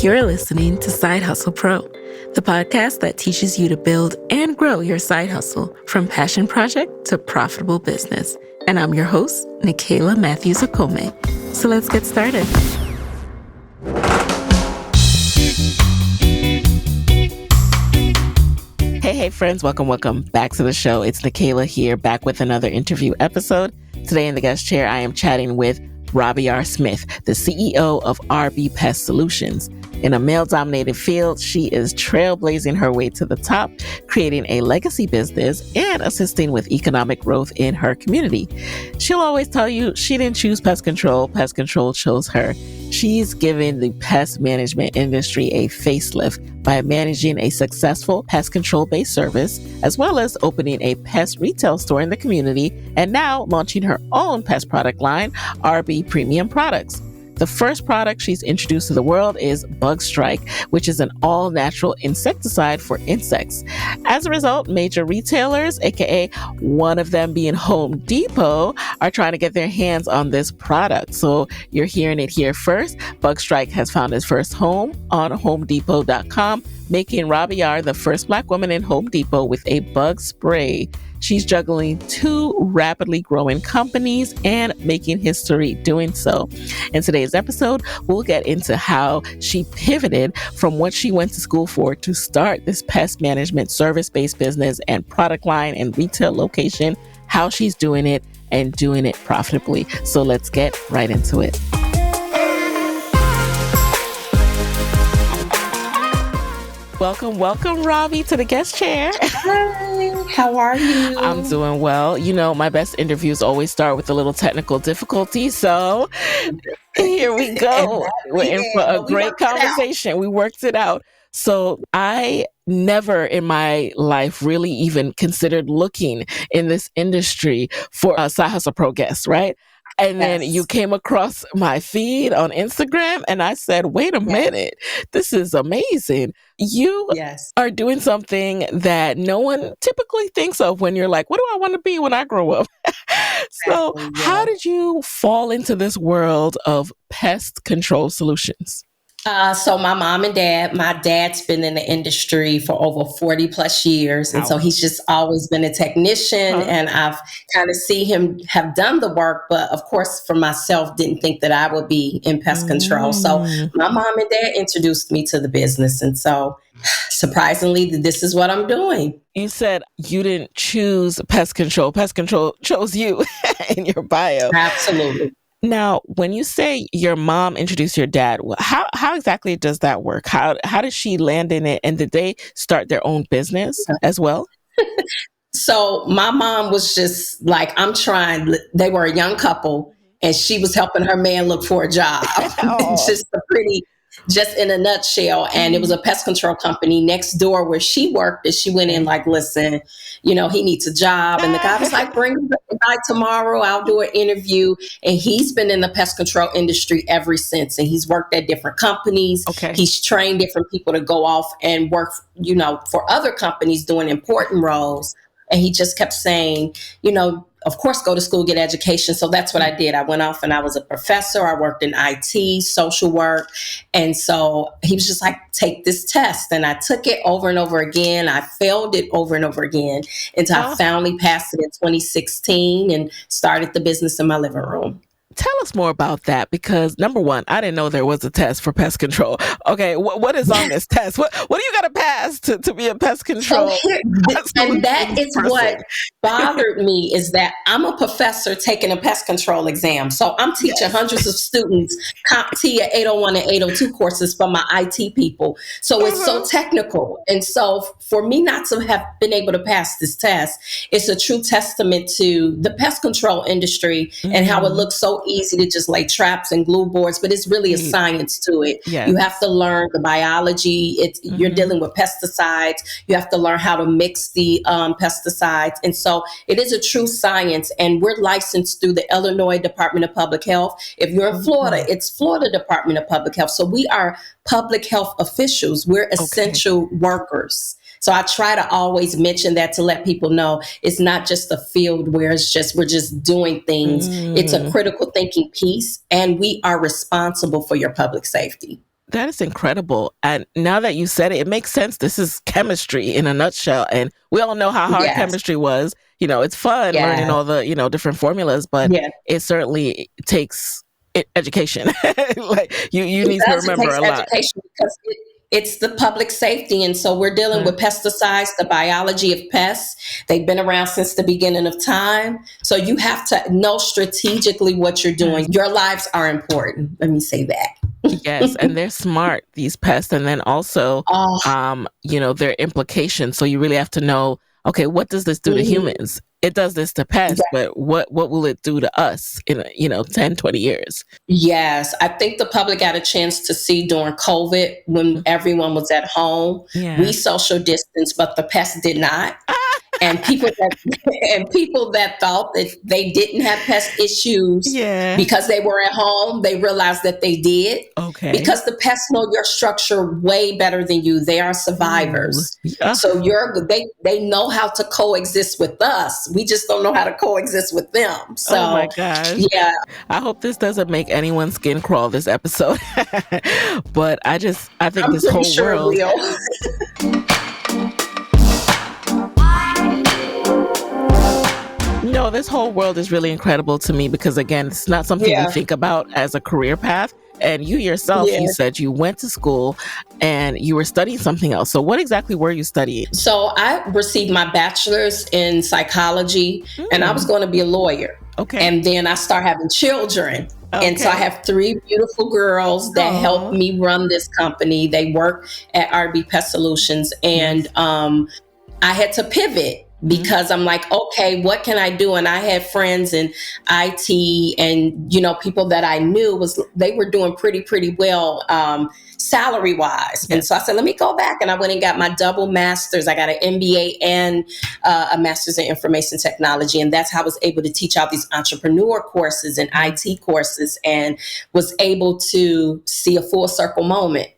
You're listening to Side Hustle Pro, the podcast that teaches you to build and grow your side hustle from passion project to profitable business. And I'm your host, Nikayla Matthews Okome. So let's get started. Hey, friends, welcome back to the show. It's Nikayla here, back with another interview episode. Today in the guest chair, I am chatting with Robiar Smith, the CEO of Pest Solutions. In a male-dominated field, she is trailblazing her way to the top, creating a legacy business and assisting with economic growth in her community. She'll always tell you she didn't choose pest control chose her. She's given the pest management industry a facelift by managing a successful pest control-based service, as well as opening a pest retail store in the community, and now launching her own pest product line, RB Premium Products. The first product she's introduced to the world is Bug Strike, which is an all-natural insecticide for insects. As a result, major retailers, aka one of them being Home Depot, are trying to get their hands on this product. So you're hearing it here first. Bug Strike has found its first home on HomeDepot.com, making Robiar the first Black woman in Home Depot with a bug spray. She's juggling two rapidly growing companies and making history doing so. In today's episode, we'll get into how she pivoted from what she went to school for to start this pest management service-based business and product line and retail location, how she's doing it and doing it profitably. So let's get right into it. Welcome, Robbie, to the guest chair. Hi, how are you? I'm doing well. You know, my best interviews always start with a little technical difficulty, so here we go. We're in for a great conversation. We worked it out. So I never in my life really even considered looking in this industry for a Side Hustle Pro guest, right? And then you came across my feed on Instagram and I said, wait a minute, this is amazing. You are doing something that no one typically thinks of when you're like, what do I want to be when I grow up? So how did you fall into this world of pest control solutions? So my mom and dad, my dad's been in the industry for over 40 plus years. And so he's just always been a technician and I've kind of seen him have done the work. But of course, for myself, didn't think that I would be in pest control. So my mom and dad introduced me to the business. And so surprisingly, this is what I'm doing. You said you didn't choose pest control. Pest control chose you in your bio. Absolutely. Now, when you say your mom introduced your dad, how exactly does that work? How did she land in it? And did they start their own business as well? So my mom was just like, I'm trying. They were a young couple and she was helping her man look for a job. Just in a nutshell. And it was a pest control company next door where she worked. And she went in like, listen, he needs a job. And the guy was like, bring the guy tomorrow. I'll do an interview. And he's been in the pest control industry ever since. And he's worked at different companies. Okay. He's trained different people to go off and work, for other companies doing important roles. And he just kept saying, of course, go to school, get education. So that's what I did. I went off and I was a professor. I worked in IT, social work. And so he was just like, take this test. And I took it over and over again. I failed it over and over again until I finally passed it in 2016 and started the business in my living room. Tell us more about that because number one, I didn't know there was a test for pest control. Okay, what is on this test? What do you got to pass to be a pest control? And that is what bothered me is that I'm a professor taking a pest control exam. So I'm teaching hundreds of students CompTIA 801 and 802 courses for my IT people. So it's so technical. And so for me not to have been able to pass this test, it's a true testament to the pest control industry and how it looks so easy to just lay traps and glue boards, but it's really a science to it. Yes. You have to learn the biology. You're dealing with pesticides. You have to learn how to mix the pesticides. And so it is a true science. And we're licensed through the Illinois Department of Public Health. If you're in Florida, it's Florida Department of Public Health. So we are public health officials. We're essential workers. So I try to always mention that to let people know it's not just a field where we're just doing things. It's a critical thinking piece, and we are responsible for your public safety. That is incredible. And now that you said it, it makes sense. This is chemistry in a nutshell. And we all know how hard Yes. chemistry was. It's fun learning all the, different formulas, but it certainly takes education. Like you need to remember a lot. Education because it's the public safety. And so we're dealing with pesticides, the biology of pests. They've been around since the beginning of time. So you have to know strategically what you're doing. Your lives are important. Let me say that. Yes, and they're smart, these pests. And then also, their implications. So you really have to know, okay, what does this do to humans? It does this to pests, but what will it do to us in 10, 20 years? Yes, I think the public got a chance to see during COVID when everyone was at home. We social distanced, but the pests did not. And people that thought that they didn't have pest issues because they were at home, they realized that they did. Okay. Because the pests know your structure way better than you. They are survivors. So they know how to coexist with us. We just don't know how to coexist with them. So, oh my gosh. Yeah. I hope this doesn't make anyone's skin crawl, this episode. But I think this whole world. This whole world is really incredible to me because, again, it's not something you think about as a career path. And you yourself, you said you went to school and you were studying something else. So what exactly were you studying? So I received my bachelor's in psychology and I was going to be a lawyer. Okay. And then I started having children. Okay. And so I have 3 beautiful girls that help me run this company. They work at RB Pest Solutions. And I had to pivot. Because I'm like, okay, what can I do? And I had friends in IT and, people that I knew they were doing pretty well salary wise. And so I said, let me go back. And I went and got my double master's. I got an MBA and a master's in information technology. And that's how I was able to teach out these entrepreneur courses and IT courses and was able to see a full circle moment.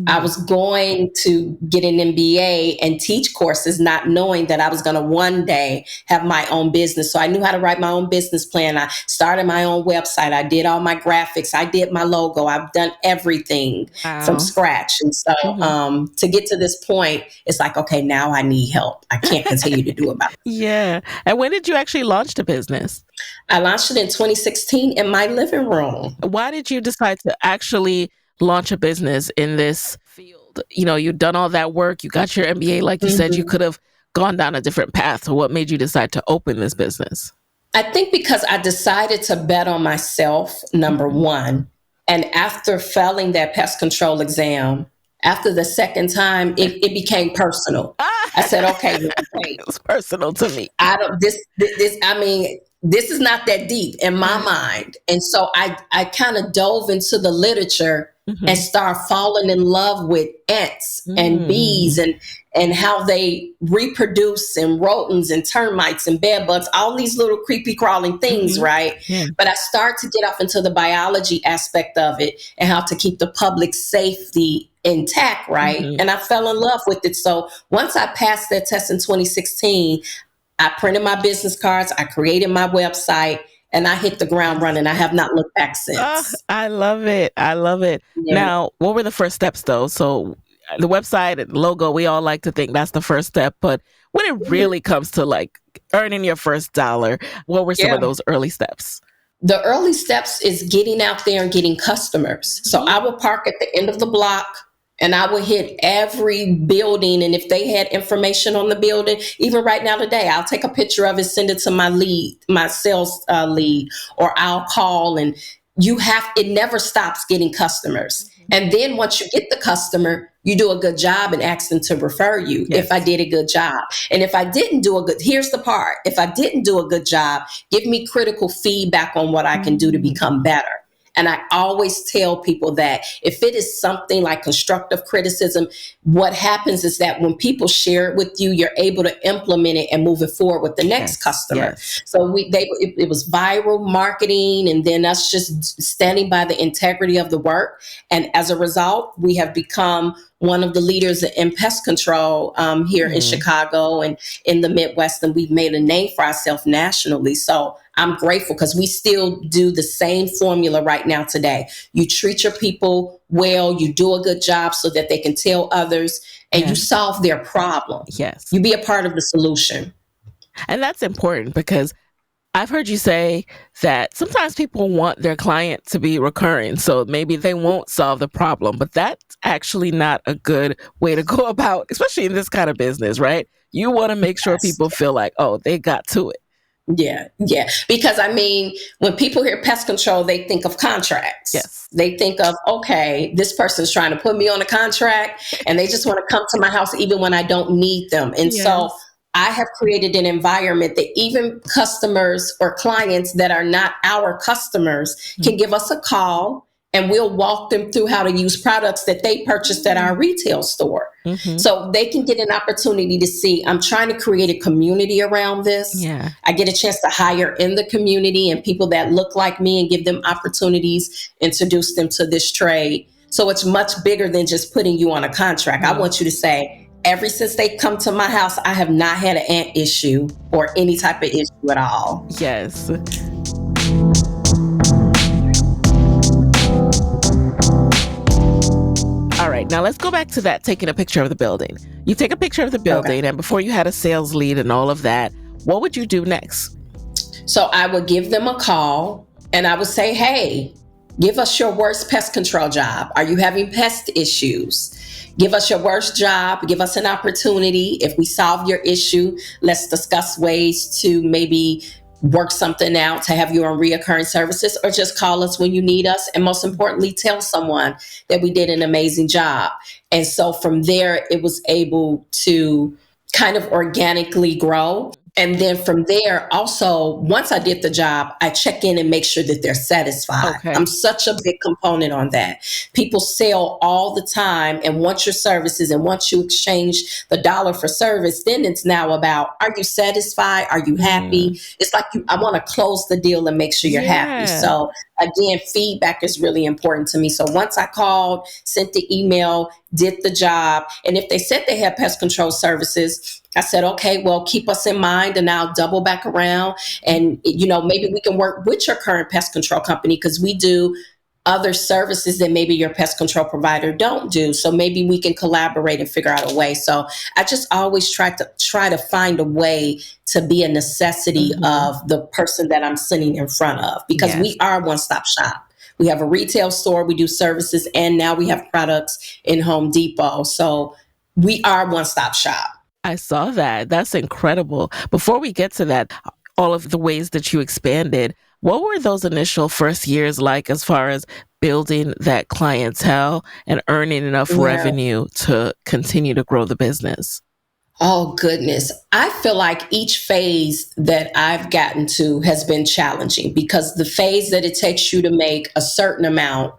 I was going to get an MBA and teach courses, not knowing that I was going to one day have my own business. So I knew how to write my own business plan. I started my own website. I did all my graphics. I did my logo. I've done everything from scratch. And so to get to this point, it's like, okay, now I need help. I can't continue to do it by myself. Yeah. And when did you actually launch the business? I launched it in 2016 in my living room. Why did you decide to actually launch a business in this field? You've done all that work. You got your MBA. Like you said, you could have gone down a different path. So what made you decide to open this business? I think because I decided to bet on myself, number one. And after failing that pest control exam, after the second time, it became personal. I said, okay, it was personal to me. This is not that deep in my mind. And so I kind of dove into the literature and started falling in love with ants and bees and how they reproduce and rodents and termites and bed bugs, all these little creepy crawling things, right? Yeah. But I started to get off into the biology aspect of it and how to keep the public safety intact, right? And I fell in love with it. So once I passed that test in 2016, I printed my business cards, I created my website, and I hit the ground running. I have not looked back since. I love it. Yeah. Now, what were the first steps, though? So the website and logo, we all like to think that's the first step. But when it really comes to like earning your first dollar, what were some of those early steps? The early steps is getting out there and getting customers. So I would park at the end of the block. And I would hit every building. And if they had information on the building, even right now today, I'll take a picture of it, send it to my sales lead, or I'll call. And it never stops getting customers. And then once you get the customer, you do a good job and ask them to refer you if I did a good job. And if I didn't do here's the part. If I didn't do a good job, give me critical feedback on what I can do to become better. And I always tell people that if it is something like constructive criticism, what happens is that when people share it with you, you're able to implement it and move it forward with the next customer. So it was viral marketing, and then us just standing by the integrity of the work. And as a result, we have become one of the leaders in pest control here in Chicago and in the Midwest, and we've made a name for ourselves nationally. So I'm grateful because we still do the same formula right now today. You treat your people well, you do a good job so that they can tell others, and you solve their problem. Yes. You be a part of the solution. And that's important because I've heard you say that sometimes people want their client to be recurring, so maybe they won't solve the problem, but that's actually not a good way to go about, especially in this kind of business, right? You want to make sure people feel like, oh, they got to it. Yeah. Because I mean, when people hear pest control, they think of contracts. Yes. They think of, okay, this person's trying to put me on a contract and they just want to come to my house even when I don't need them. And so I have created an environment that even customers or clients that are not our customers can give us a call, and we'll walk them through how to use products that they purchased at our retail store. So they can get an opportunity to see, I'm trying to create a community around this. Yeah. I get a chance to hire in the community and people that look like me and give them opportunities, introduce them to this trade. So it's much bigger than just putting you on a contract. I want you to say, ever since they come to my house, I have not had an ant issue or any type of issue at all. Yes. All right, now let's go back to that taking a picture of the building. You take a picture of the building, and before you had a sales lead and all of that, what would you do next? So I would give them a call and I would say, hey, give us your worst pest control job. Are you having pest issues? Give us your worst job. Give us an opportunity. If we solve your issue, let's discuss ways to maybe work something out to have you on reoccurring services, or just call us when you need us. And most importantly, tell someone that we did an amazing job. And so from there, it was able to kind of organically grow. And then from there, also, once I did the job, I check in and make sure that they're satisfied. I'm such a big component on that. People sell all the time and want your services. And once you exchange the dollar for service, then it's now about, are you satisfied? Are you happy? It's like I want to close the deal and make sure you're happy. So again, feedback is really important to me. So once I called, sent the email, did the job, and if they said they had pest control services, I said, okay, well, keep us in mind, and I'll double back around. And, maybe we can work with your current pest control company because we do other services that maybe your pest control provider don't do. So maybe we can collaborate and figure out a way. So I just always try to find a way to be a necessity of the person that I'm sitting in front of, because we are a one-stop shop. We have a retail store, we do services, and now we have products in Home Depot. So we are a one-stop shop. I saw that. That's incredible. Before we get to that, all of the ways that you expanded, what were those initial first years like as far as building that clientele and earning enough revenue to continue to grow the business? Oh, goodness. I feel like each phase that I've gotten to has been challenging, because the phase that it takes you to make a certain amount,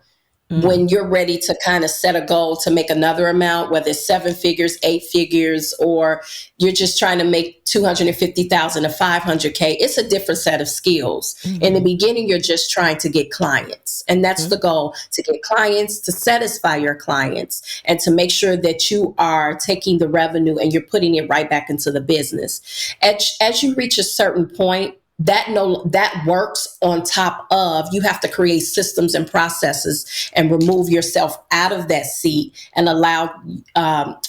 when you're ready to kind of set a goal to make another amount, whether it's 7 figures, 8 figures, or you're just trying to make 250,000 to 500K, it's a different set of skills. In the beginning, you're just trying to get clients. And that's the goal, to get clients, to satisfy your clients, and to make sure that you are taking the revenue and you're putting it right back into the business. As you reach a certain point, that works on top of, you have to create systems and processes and remove yourself out of that seat and allow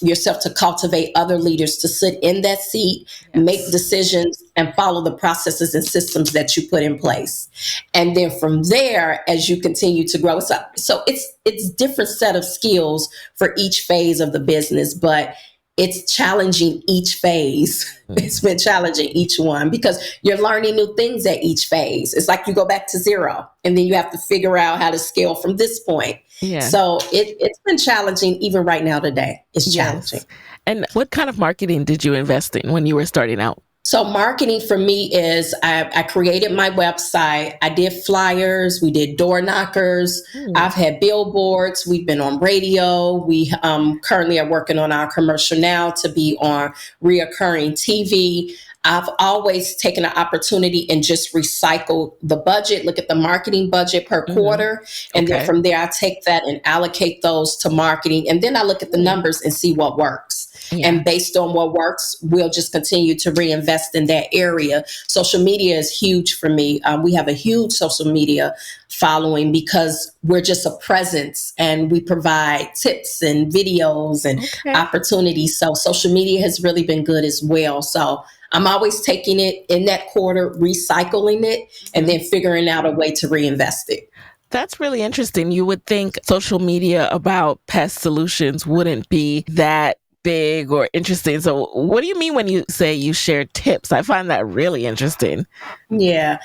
yourself to cultivate other leaders to sit in that seat, make decisions, and follow the processes and systems that you put in place. And then from there, as you continue to grow, so it's different set of skills for each phase of the business, but it's challenging each phase. It's been challenging each one, because you're learning new things at each phase. It's like you go back to zero and then you have to figure out how to scale from this point. So it's been challenging even right now today. It's challenging. And what kind of marketing did you invest in when you were starting out? So marketing for me is I created my website. I did flyers. We did door knockers. Mm. I've had billboards. We've been on radio. We currently are working on our commercial now to be on reoccurring TV. I've always taken an opportunity and just recycle the budget, look at the marketing budget per quarter. And then from there, I take that and allocate those to marketing. And then I look at the numbers and see what works. Yeah. And based on what works, we'll just continue to reinvest in that area. Social media is huge for me. We have a huge social media following because we're just a presence and we provide tips and videos and opportunities. So social media has really been good as well. So I'm always taking it in that quarter, recycling it, and then figuring out a way to reinvest it. That's really interesting. You would think social media about Pest Solutions wouldn't be that big or interesting. So what do you mean when you say you share tips? I find that really interesting. Yeah,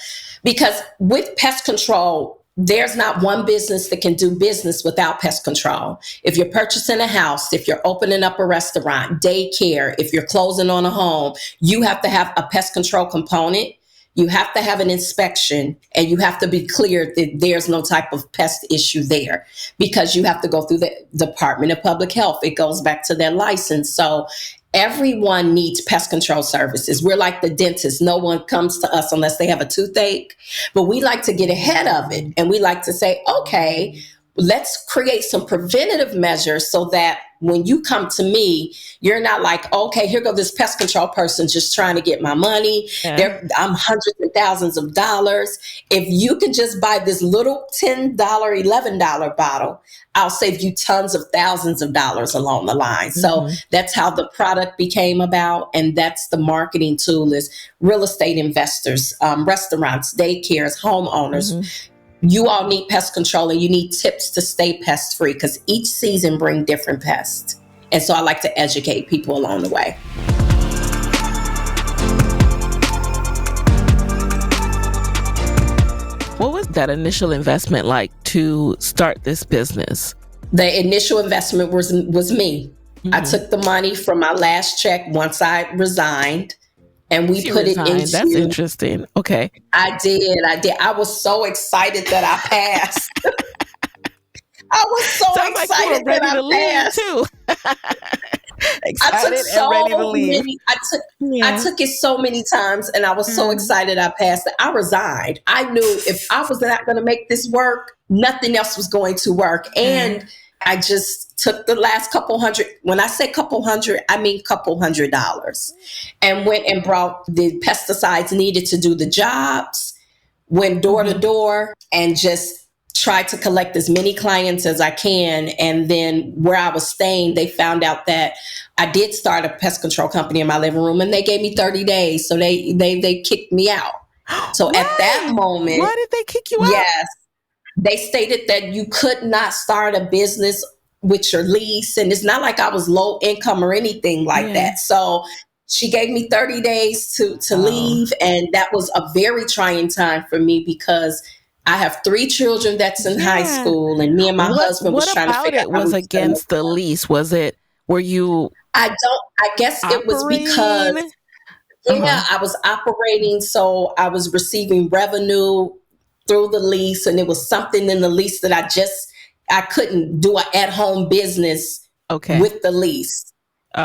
because with pest control, there's not one business that can do business without pest control. If you're purchasing a house, if you're opening up a restaurant, daycare, if you're closing on a home, you have to have a pest control component. You have to have an inspection and you have to be clear that there's no type of pest issue there because you have to go through the Department of Public Health. It goes back to their license. So everyone needs pest control services. We're like the dentist. No one comes to us unless they have a toothache, but we like to get ahead of it. And we like to say, okay, let's create some preventative measures so that when you come to me, you're not like, okay, here go this pest control person just trying to get my money. I'm hundreds and thousands of dollars. If you can just buy this little $10, $11 bottle, I'll save you tons of thousands of dollars along the line. So that's how the product became about. And that's the marketing tool is real estate investors, restaurants, daycares, homeowners. You all need pest control and you need tips to stay pest free because each season brings different pests. And so I like to educate people along the way. What was that initial investment like to start this business? The initial investment was me. I took the money from my last check once I resigned. And we put it into... That's interesting. Okay. I did. I was so excited that I passed. I was so excited that I passed. Too. I took so many. I took it so many times, and I was so excited I passed it. I resigned. I knew if I was not going to make this work, nothing else was going to work. And I just took the last couple hundred. When I say couple hundred, I mean couple $100s, and went and brought the pesticides needed to do the jobs, went door to door and just tried to collect as many clients as I can. And then where I was staying, they found out that I did start a pest control company in my living room and they gave me 30 days. So they kicked me out. So at that moment, why did they kick you out? Yes. They stated that you could not start a business with your lease. And it's not like I was low income or anything like that. So she gave me 30 days to leave. And that was a very trying time for me because I have 3 children that's in high school and me and my husband was trying to figure out. What about it was against the lease? Were you? I guess it was because, I was operating. So I was receiving revenue through the lease, and it was something in the lease that I couldn't do an at-home business with the lease.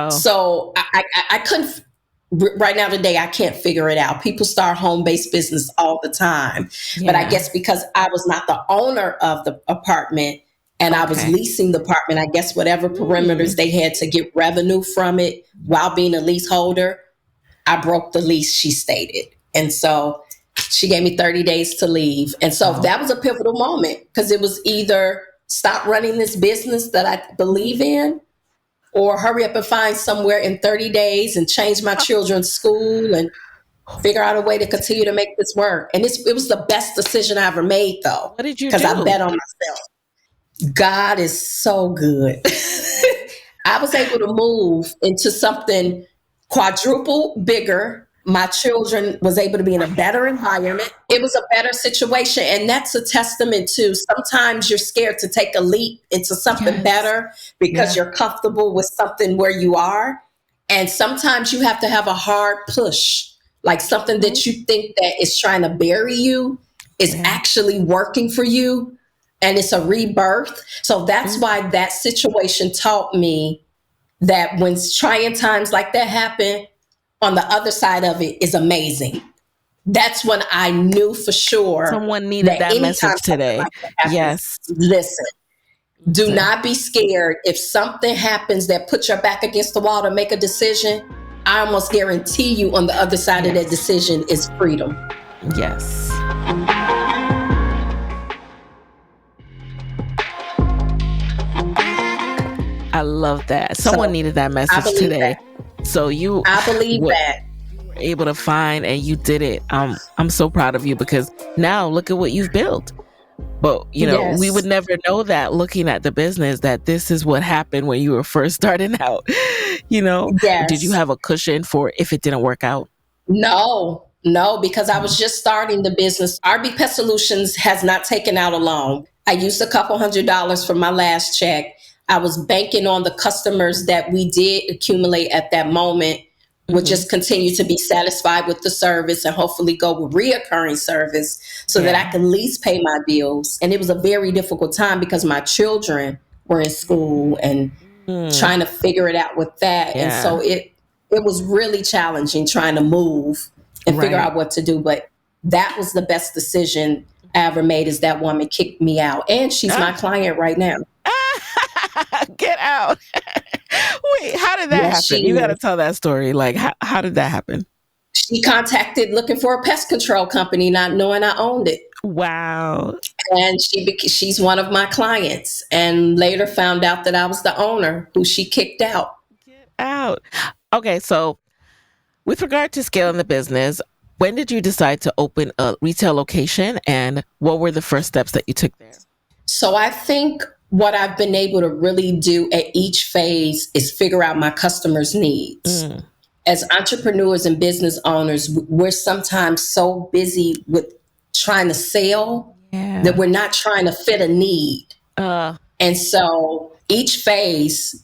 So I couldn't. Right now today, I can't figure it out. People start home-based business all the time, but I guess because I was not the owner of the apartment and I was leasing the apartment, I guess whatever perimeters they had to get revenue from it while being a leaseholder, I broke the lease, she stated, and so she gave me 30 days to leave. And so that was a pivotal moment because it was either stop running this business that I believe in or hurry up and find somewhere in 30 days and change my children's school and figure out a way to continue to make this work. And it was the best decision I ever made, though. What did you do? Because I bet on myself. God is so good. I was able to move into something quadruple bigger. My children was able to be in a better environment. It was a better situation. And that's a testament to sometimes you're scared to take a leap into something better because you're comfortable with something where you are. And sometimes you have to have a hard push Like something that you think that is trying to bury you is actually working for you, and it's a rebirth. So that's why that situation taught me that when trying times like that happen, on the other side of it is amazing. That's when I knew for sure Someone needed that that anytime message something today. like that happens, Yes. listen, do Listen. not be scared. If something happens that puts your back against the wall to make a decision, I almost guarantee you on the other side of that decision is freedom. Yes. I love that. Someone needed that message today. So I believe that. were able to find, and you did it. I'm so proud of you, because now look at what you've built. But we would never know that looking at the business, that this is what happened when you were first starting out. Did you have a cushion for if it didn't work out? No, because I was just starting the business. RB Pest Solutions has not taken out a loan. I used a couple $100s from my last check. I was banking on the customers that we did accumulate at that moment would just continue to be satisfied with the service and hopefully go with reoccurring service so that I could at least pay my bills. And it was a very difficult time because my children were in school and trying to figure it out with that. And so it was really challenging trying to move and figure out what to do. But that was the best decision I ever made, is that woman kicked me out. And she's my client right now. Get out. Wait, how did that happen? You got to tell that story. Like, how did that happen? She contacted looking for a pest control company, not knowing I owned it. Wow. And she's one of my clients, and later found out that I was the owner who she kicked out. Get out. Okay, so with regard to scaling the business, when did you decide to open a retail location, and what were the first steps that you took there? So I think what I've been able to really do at each phase is figure out my customers' needs. As entrepreneurs and business owners, we're sometimes so busy with trying to sell that we're not trying to fit a need. And so each phase,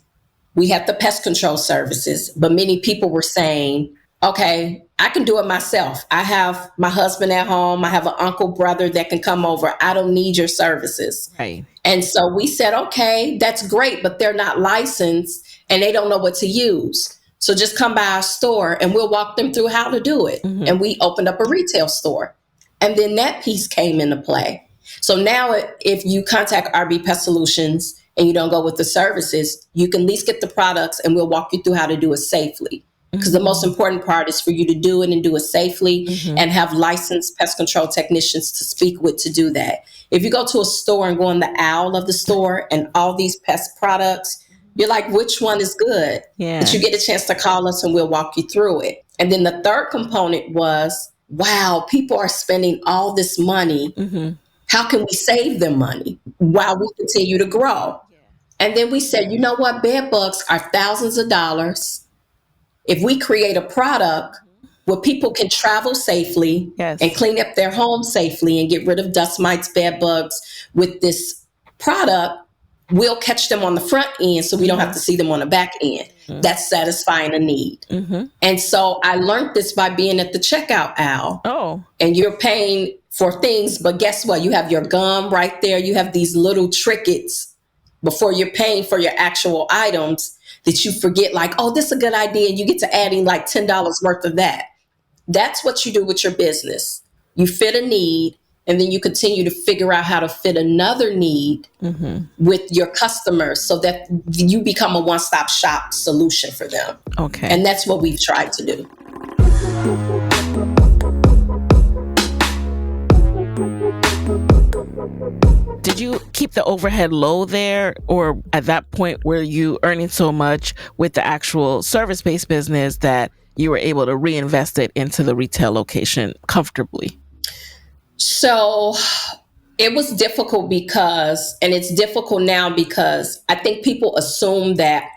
we have the pest control services, but many people were saying, okay, I can do it myself. I have my husband at home. I have an uncle, brother that can come over. I don't need your services. Right. And so we said, okay, that's great, but they're not licensed and they don't know what to use. So just come by our store and we'll walk them through how to do it. And we opened up a retail store. And then that piece came into play. So now if you contact RB Pest Solutions and you don't go with the services, you can at least get the products and we'll walk you through how to do it safely. Because the most important part is for you to do it and do it safely and have licensed pest control technicians to speak with to do that. If you go to a store and go in the aisle of the store and all these pest products, you're like, which one is good? But you get a chance to call us and we'll walk you through it. And then the third component was, wow, people are spending all this money. How can we save them money while we continue to grow? And then we said, you know what? Bed bugs are thousands of dollars. If we create a product where people can travel safely and clean up their home safely and get rid of dust mites, bed bugs with this product, we'll catch them on the front end so we don't have to see them on the back end. That's satisfying a need. And so I learned this by being at the checkout aisle. And you're paying for things, but guess what? You have your gum right there. You have these little trinkets before you're paying for your actual items that you forget, like, oh, this is a good idea. And you get to adding like $10 worth of that. That's what you do with your business. You fit a need, and then you continue to figure out how to fit another need with your customers so that you become a one-stop shop solution for them. Okay. And that's what we've tried to do. Did you keep the overhead low there, or at that point were you earning so much with the actual service-based business that you were able to reinvest it into the retail location comfortably? So it was difficult because, and it's difficult now because I think people assume that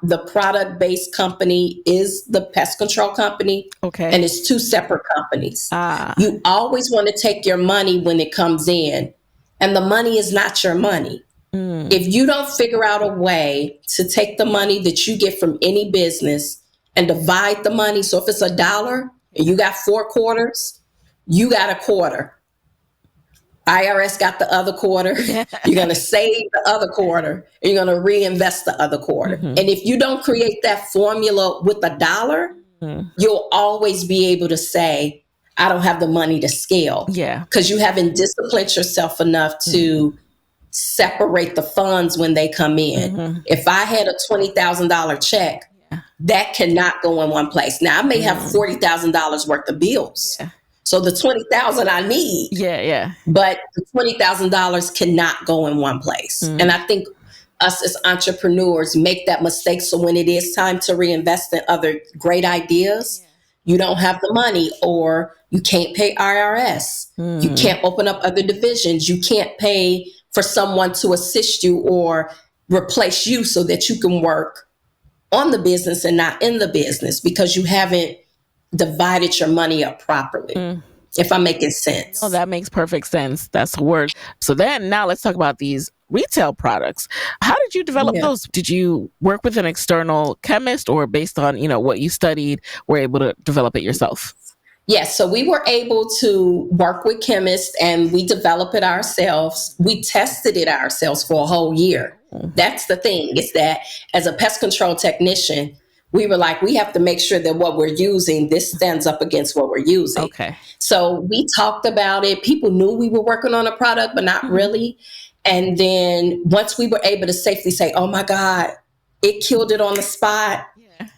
the product-based company is the pest control company. Okay. And it's two separate companies. You always want to take your money when it comes in, and the money is not your money. If you don't figure out a way to take the money that you get from any business and divide the money, so if it's $1, and you got 4 quarters, you got a quarter. IRS got the other quarter. You're going to save the other quarter. And you're going to reinvest the other quarter. Mhm. And if you don't create that formula with a dollar, you'll always be able to say, I don't have the money to scale. Yeah. Because you haven't disciplined yourself enough to separate the funds when they come in. If I had a $20,000 check, that cannot go in one place. Now, I may have $40,000 worth of bills. Yeah. So the $20,000 I need. Yeah. But the $20,000 cannot go in one place. And I think us as entrepreneurs make that mistake. So when it is time to reinvest in other great ideas, you don't have the money, or you can't pay IRS. You can't open up other divisions. You can't pay for someone to assist you or replace you so that you can work on the business and not in the business, because you haven't divided your money up properly. If I'm making sense. Oh, that makes perfect sense. That's the word. So then now let's talk about these retail products. How did you develop those? Did you work with an external chemist, or based on, what you studied, were able to develop it yourself? Yes. So we were able to work with chemists, and we developed it ourselves. We tested it ourselves for a whole year. That's the thing, is that as a pest control technician, we were like, we have to make sure that what we're using, this stands up against what we're using. Okay. So we talked about it. People knew we were working on a product, but not really. And then once we were able to safely say, oh my God, it killed it on the spot.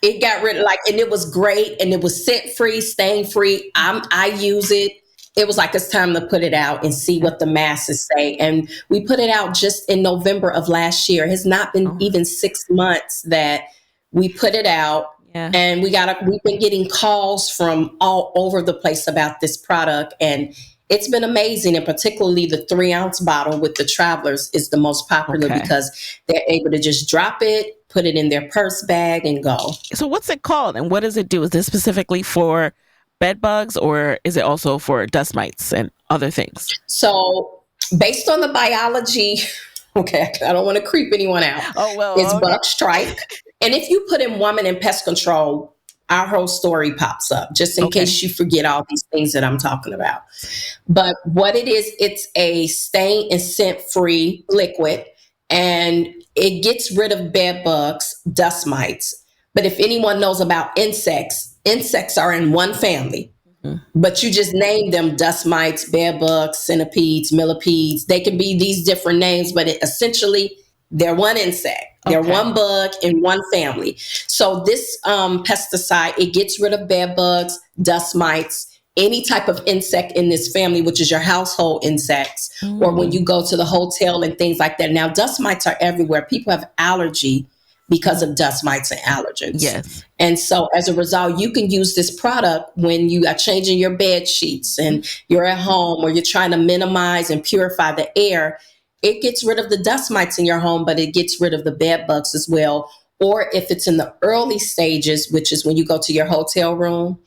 It got rid of, and it was great. And it was scent free, stain free. I use it. It was like, it's time to put it out and see what the masses say. And we put it out just in November of last year. It has not been even 6 months that we put it out. And we've been getting calls from all over the place about this product. And it's been amazing. And particularly the 3-ounce bottle with the travelers is the most popular because they're able to just drop it, put it in their purse bag, and go. So what's it called, and what does it do? Is this specifically for bed bugs, or is it also for dust mites and other things? So based on the biology, I don't want to creep anyone out. It's bug strike. And if you put in woman in pest control, our whole story pops up, just in case you forget all these things that I'm talking about. But what it is, it's a stain and scent-free liquid, and it gets rid of bed bugs, dust mites. But if anyone knows about insects are in one family. But you just name them dust mites, bed bugs, centipedes, millipedes. They can be these different names, but essentially they're one insect. They're one bug in one family. So this pesticide, it gets rid of bed bugs, dust mites, any type of insect in this family, which is your household insects, or when you go to the hotel and things like that. Now, dust mites are everywhere. People have allergy because of dust mites and allergens. Yes. And so as a result, you can use this product when you are changing your bed sheets and you're at home, or you're trying to minimize and purify the air. It gets rid of the dust mites in your home, but it gets rid of the bed bugs as well. Or if it's in the early stages, which is when you go to your hotel room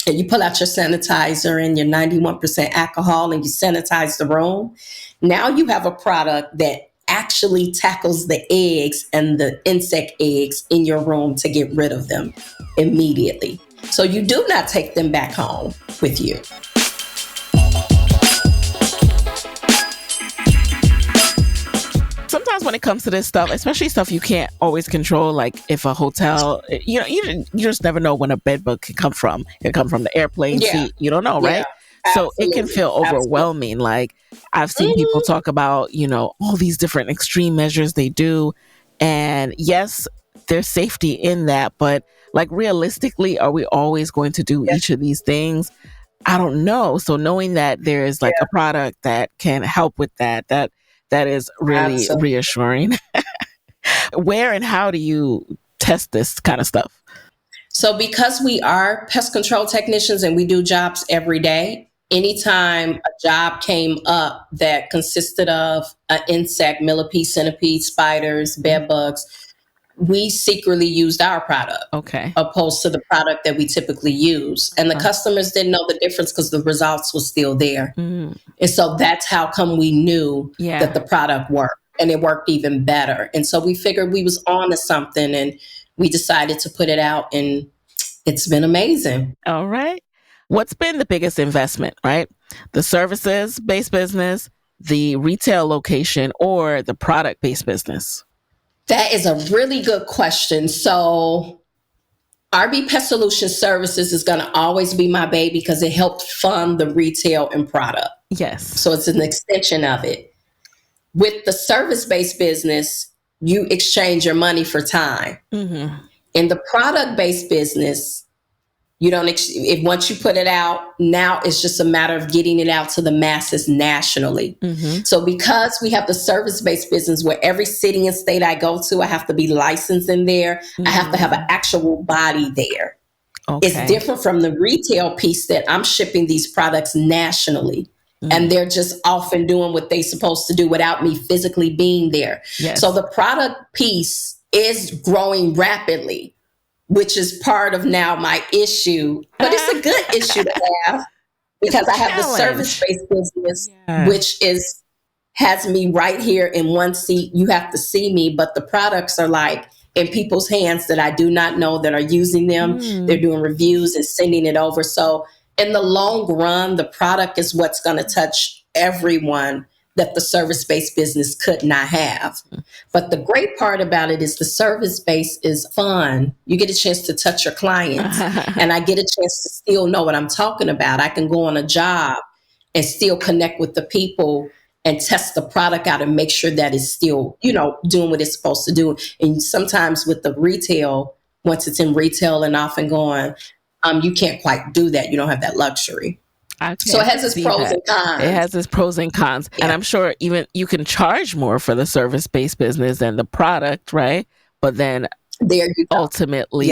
and you pull out your sanitizer and your 91% alcohol and you sanitize the room, now you have a product that actually tackles the eggs and the insect eggs in your room to get rid of them immediately. So you do not take them back home with you. Sometimes when it comes to this stuff, especially stuff you can't always control, like if a hotel, you just never know when a bed bug can come from. It can come from the airplane seat. You don't know, right? So it can feel overwhelming. Like I've seen people talk about, all these different extreme measures they do. And yes, there's safety in that. But like realistically, are we always going to do each of these things? I don't know. So knowing that there's like a product that can help with that is really reassuring. Where and how do you test this kind of stuff? So because we are pest control technicians and we do jobs every day, anytime a job came up that consisted of an insect, millipede, centipede, spiders, bed bugs, we secretly used our product, opposed to the product that we typically use. And the customers didn't know the difference because the results were still there. And so that's how come we knew that the product worked, and it worked even better. And so we figured we was on to something, and we decided to put it out, and it's been amazing. All right. What's been the biggest investment, right? The services-based business, the retail location, or the product-based business? That is a really good question. So RB Pest Solutions Services is going to always be my baby because it helped fund the retail and product. Yes. So it's an extension of it. With the service-based business, you exchange your money for time. Mm-hmm. In the product-based business, you don't, if once you put it out, now it's just a matter of getting it out to the masses nationally. Mm-hmm. So because we have the service-based business where every city and state I go to, I have to be licensed in there. Mm-hmm. I have to have an actual body there. Okay. It's different from the retail piece that I'm shipping these products nationally. Mm-hmm. And they're just off and doing what they're supposed to do without me physically being there. Yes. So the product piece is growing rapidly, which is part of now my issue. But it's a good issue to have because I have the service-based business, which has me right here in one seat. You have to see me, but the products are like in people's hands that I do not know that are using them. They're doing reviews and sending it over. So in the long run, the product is what's going to touch everyone that the service-based business could not have. But the great part about it is the service-based is fun. You get a chance to touch your clients and I get a chance to still know what I'm talking about. I can go on a job and still connect with the people and test the product out and make sure that it's still, doing what it's supposed to do. And sometimes with the retail, once it's in retail and off and going, you can't quite do that. You don't have that luxury. So it has its pros and cons. It has its pros and cons. Yeah. And I'm sure even you can charge more for the service-based business than the product, right? But then ultimately,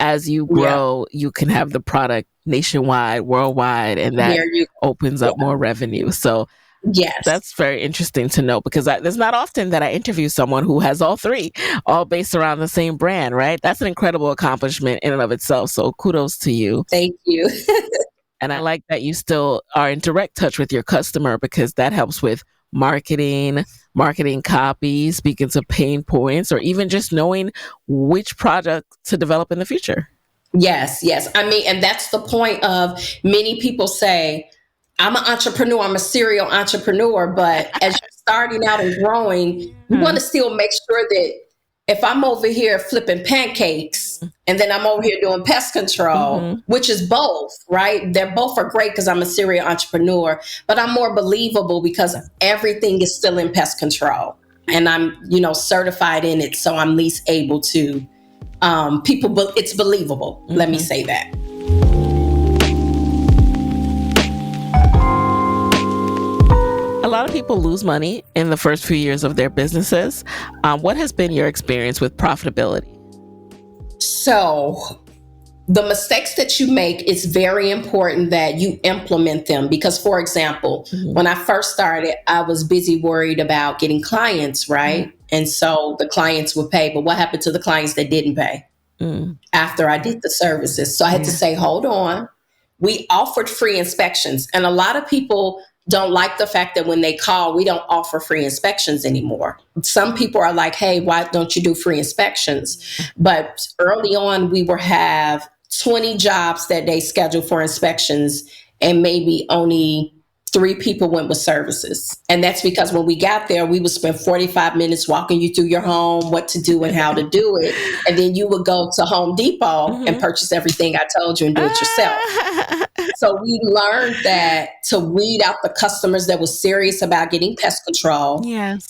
as you grow, you can have the product nationwide, worldwide, and that opens up more revenue. So that's very interesting to know because there's not often that I interview someone who has all three, all based around the same brand, right? That's an incredible accomplishment in and of itself. So kudos to you. Thank you. And I like that you still are in direct touch with your customer because that helps with marketing copy, speaking to pain points, or even just knowing which product to develop in the future. Yes. I mean, and that's the point of many people say, I'm an entrepreneur, I'm a serial entrepreneur, but as you're starting out and growing, you want to still make sure that if I'm over here flipping pancakes and then I'm over here doing pest control, which is both, right? They're both are great because I'm a serial entrepreneur, but I'm more believable because everything is still in pest control and I'm, certified in it. So I'm at least able to, it's believable. Let me say that. A lot of people lose money in the first few years of their businesses. What has been your experience with profitability? So the mistakes that you make, it's very important that you implement them because, for example, when I first started, I was busy worried about getting clients, right? And so the clients would pay, but what happened to the clients that didn't pay after I did the services? So I had to say, hold on. We offered free inspections and a lot of people don't like the fact that when they call, we don't offer free inspections anymore. Some people are like, hey, why don't you do free inspections? But early on, we would have 20 jobs that they scheduled for inspections and maybe only 3 people went with services. And that's because when we got there, we would spend 45 minutes walking you through your home, what to do and how to do it. And then you would go to Home Depot and purchase everything I told you and do it yourself. So we learned that to weed out the customers that was serious about getting pest control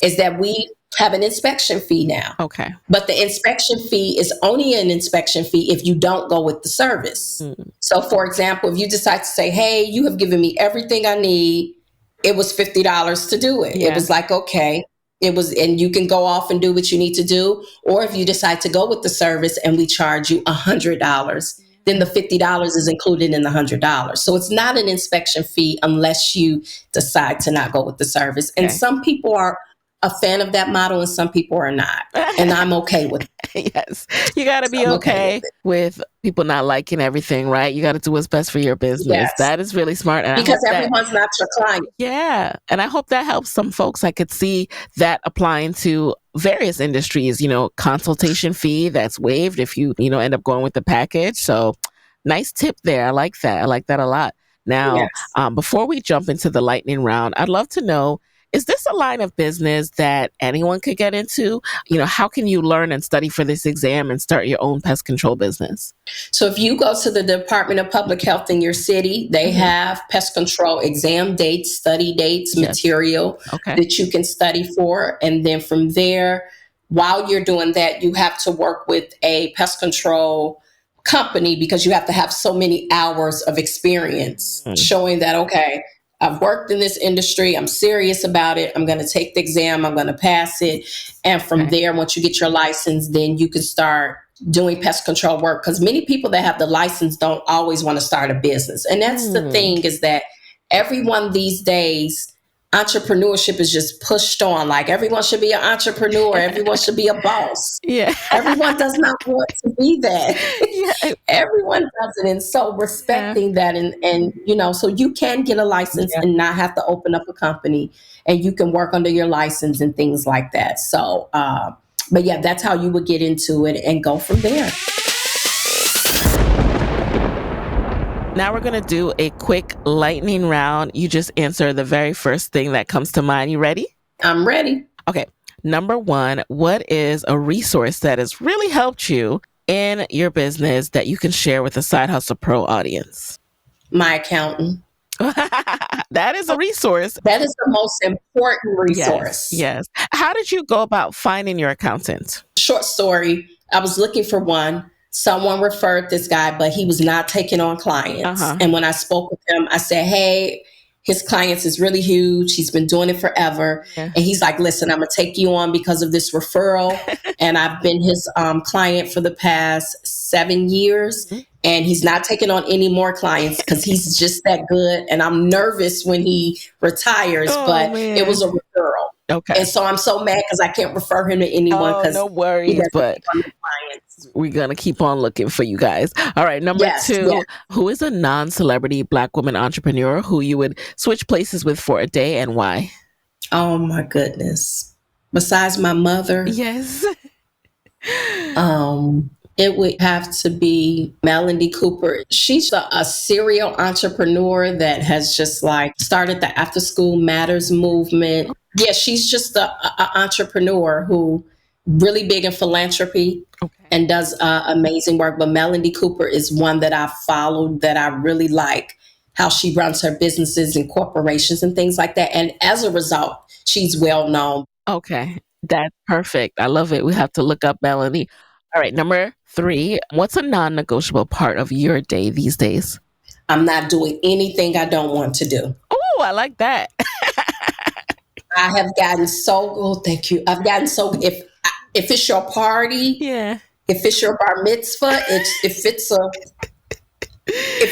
is that we have an inspection fee now. Okay. But the inspection fee is only an inspection fee if you don't go with the service. So for example, if you decide to say, hey, you have given me everything I need, it was $50 to do it. It was like, okay, and you can go off and do what you need to do. Or if you decide to go with the service and we charge you $100, then the $50 is included in the $100. So it's not an inspection fee unless you decide to not go with the service. And some people are a fan of that model and some people are not. And I'm okay with it. Yes. You got to be okay with people not liking everything, right? You got to do what's best for your business. Yes. That is really smart. And because everyone's not your client. Yeah. And I hope that helps some folks. I could see that applying to various industries, consultation fee that's waived if you, end up going with the package. So Nice tip there. I like that. I like that a lot. Now, Yes. before we jump into the lightning round, I'd love to know, is this a line of business that anyone could get into? How can you learn and study for this exam and start your own pest control business? So if you go to the Department of Public Health in your city, they have pest control exam dates, study dates, Yes. material Okay. that you can study for. And then from there, while you're doing that, you have to work with a pest control company because you have to have so many hours of experience showing that, okay, I've worked in this industry. I'm serious about it. I'm going to take the exam. I'm going to pass it. And from there, once you get your license, then you can start doing pest control work, because many people that have the license don't always want to start a business. And that's the thing, is that everyone these days, entrepreneurship is just pushed on. Like, everyone should be an entrepreneur. Everyone should be a boss. Yeah. Everyone does not want to be that. Yeah. Everyone doesn't. And so respecting that, and so you can get a license and not have to open up a company, and you can work under your license and things like that. So, but yeah, that's how you would get into it and go from there. Now we're going to do a quick lightning round. You just answer the very first thing that comes to mind. You ready? I'm ready. Okay. Number one, what is a resource that has really helped you in your business that you can share with the Side Hustle Pro audience? My accountant. That is a resource. That is the most important resource. Yes. How did you go about finding your accountant? Short story. I was looking for one. Someone referred this guy, but he was not taking on clients. And when I spoke with him, I said, hey, his clients is really huge. He's been doing it forever. And he's like, listen, I'm going to take you on because of this referral. And I've been his client for the past 7 years. And he's not taking on any more clients because he's just that good. And I'm nervous when he retires, but it was a referral. Okay. And so I'm so mad because I can't refer him to anyone. Oh, no worries, but we're going to keep on looking for you guys. All right. Number two, who is a non-celebrity Black woman entrepreneur who you would switch places with for a day, and why? Oh, my goodness. Besides my mother. Yes. It would have to be Melanie Cooper. She's a serial entrepreneur that has just like started the After School Matters movement. Yeah, she's just an entrepreneur who really big in philanthropy and does amazing work. But Melanie Cooper is one that I followed that I really like, how she runs her businesses and corporations and things like that. And as a result, she's well known. Okay, that's perfect. I love it. We have to look up Melanie. All right, number three, what's a non-negotiable part of your day these days? I'm not doing anything I don't want to do. Oh, I like that. I have gotten thank you. I've gotten if it's your party, if it's your bar mitzvah, if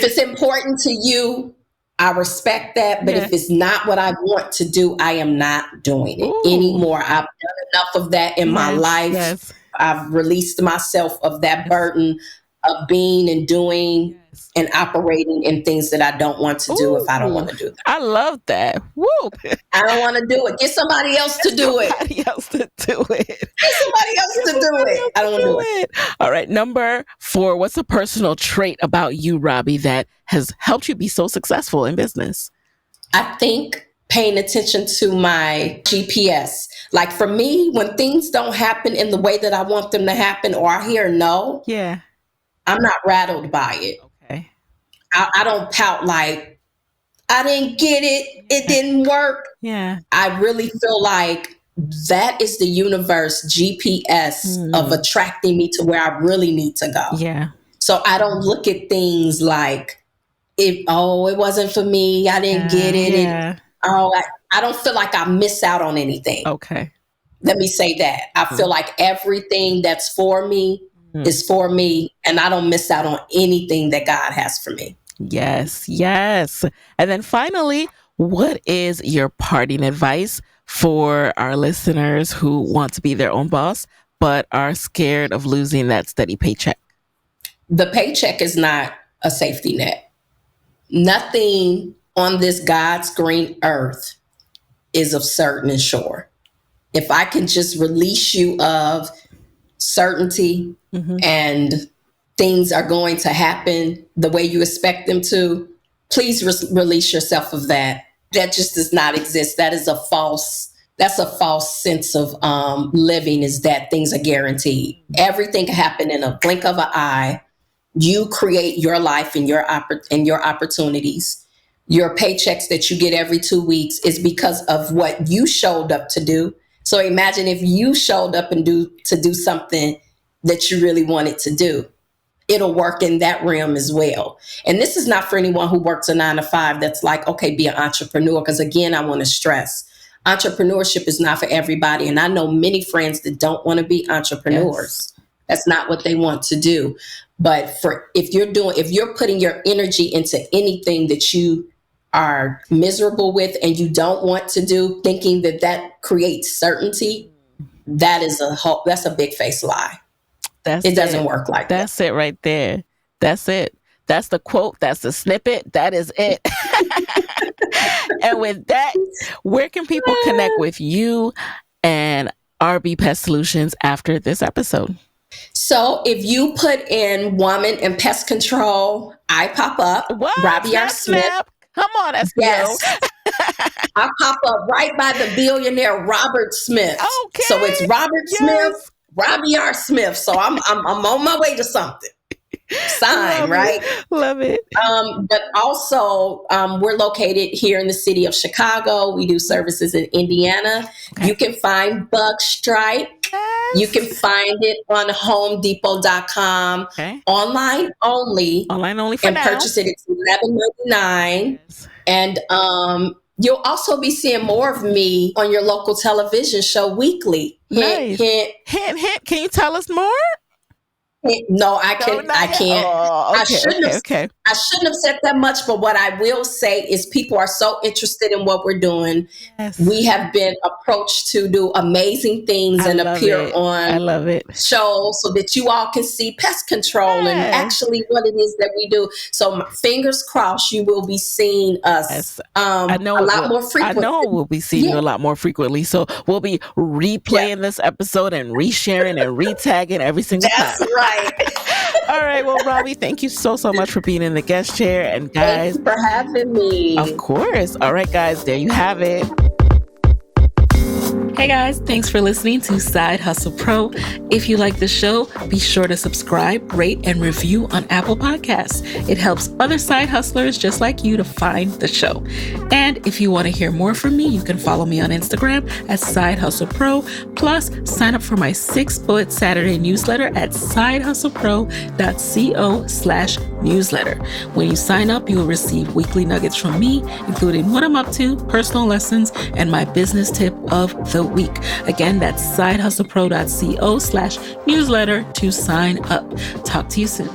it's important to you, I respect that. But if it's not what I want to do, I am not doing it anymore. I've done enough of that in my life. I've released myself of that burden of being and doing and operating in things that I don't want to do if I don't want to do them. I love that. Woo! I don't want to do it. Get somebody else to do it. Somebody else to do it. Get somebody else to do it. I don't want to do it. All right. Number four, what's a personal trait about you, Robbie, that has helped you be so successful in business? I think paying attention to my GPS. Like for me, when things don't happen in the way that I want them to happen, or I hear no, I'm not rattled by it. Okay. I don't pout like, I didn't get it. It didn't work. Yeah. I really feel like that is the universe GPS of attracting me to where I really need to go. Yeah. So I don't look at things like, it wasn't for me. I didn't get it. I don't feel like I miss out on anything. Okay. Let me say that. I feel like everything that's for me is for me, and I don't miss out on anything that God has for me. Yes, yes. And then finally, what is your parting advice for our listeners who want to be their own boss, but are scared of losing that steady paycheck? The paycheck is not a safety net. Nothing on this God's green earth is of certain and sure. If I can just release you of certainty and things are going to happen the way you expect them to, please release yourself of that. That just does not exist. That's a false sense of living, is that things are guaranteed. Everything can happen in a blink of an eye. You create your life and your opportunities. Your paychecks that you get every 2 weeks is because of what you showed up to do. So imagine if you showed up and do something that you really wanted to do. It'll work in that realm as well. And this is not for anyone who works a 9-to-5 that's like, okay, be an entrepreneur. Because again, I want to stress, entrepreneurship is not for everybody. And I know many friends that don't want to be entrepreneurs. Yes. That's not what they want to do. But if you're putting your energy into anything that you are miserable with and you don't want to do, thinking that creates certainty, that's a big face lie. It doesn't work like that. That's it right there. That's it. That's the quote. That's the snippet. That is it. And with that, where can people connect with you and RB Pest Solutions after this episode? So if you put in woman and pest control, I pop up. What? Robiar Smith. Come on, SEO. Yes. I pop up right by the billionaire Robert Smith. Okay. So it's Robert Smith, Robiar Smith. So I'm on my way to something. Sign, right? Love it. But also, we're located here in the city of Chicago. We do services in Indiana. Okay. You can find Bug Stripe. Yes. You can find it on HomeDepot.com. Okay. Online only. Online only for and now. Purchase it. It's $11.99. Yes. And you'll also be seeing more of me on your local television show weekly. Hint, hint. Hint, hint. Can you tell us more? No, I can't. Oh, okay, I shouldn't have said that much, but what I will say is people are so interested in what we're doing. Yes. We have been approached to do amazing things and appear on shows so that you all can see pest control and actually what it is that we do. So fingers crossed, you will be seeing us a lot more frequently. I know we'll be seeing you a lot more frequently. So we'll be replaying this episode and resharing and retagging every single time. That's right. All right. Well, Robbie, thank you so much for being in the guest chair. And guys, thanks for having me. Of course. All right, guys, there you have it. Hey guys, thanks for listening to Side Hustle Pro. If you like the show, be sure to subscribe, rate, and review on Apple Podcasts. It helps other side hustlers just like you to find the show. And if you want to hear more from me, you can follow me on Instagram at Side Hustle Pro. Plus, sign up for my 6-bullet Saturday newsletter at sidehustlepro.co/newsletter. When you sign up, you will receive weekly nuggets from me, including what I'm up to, personal lessons, and my business tip of the week. Again, that's sidehustlepro.co/newsletter to sign up. Talk to you soon.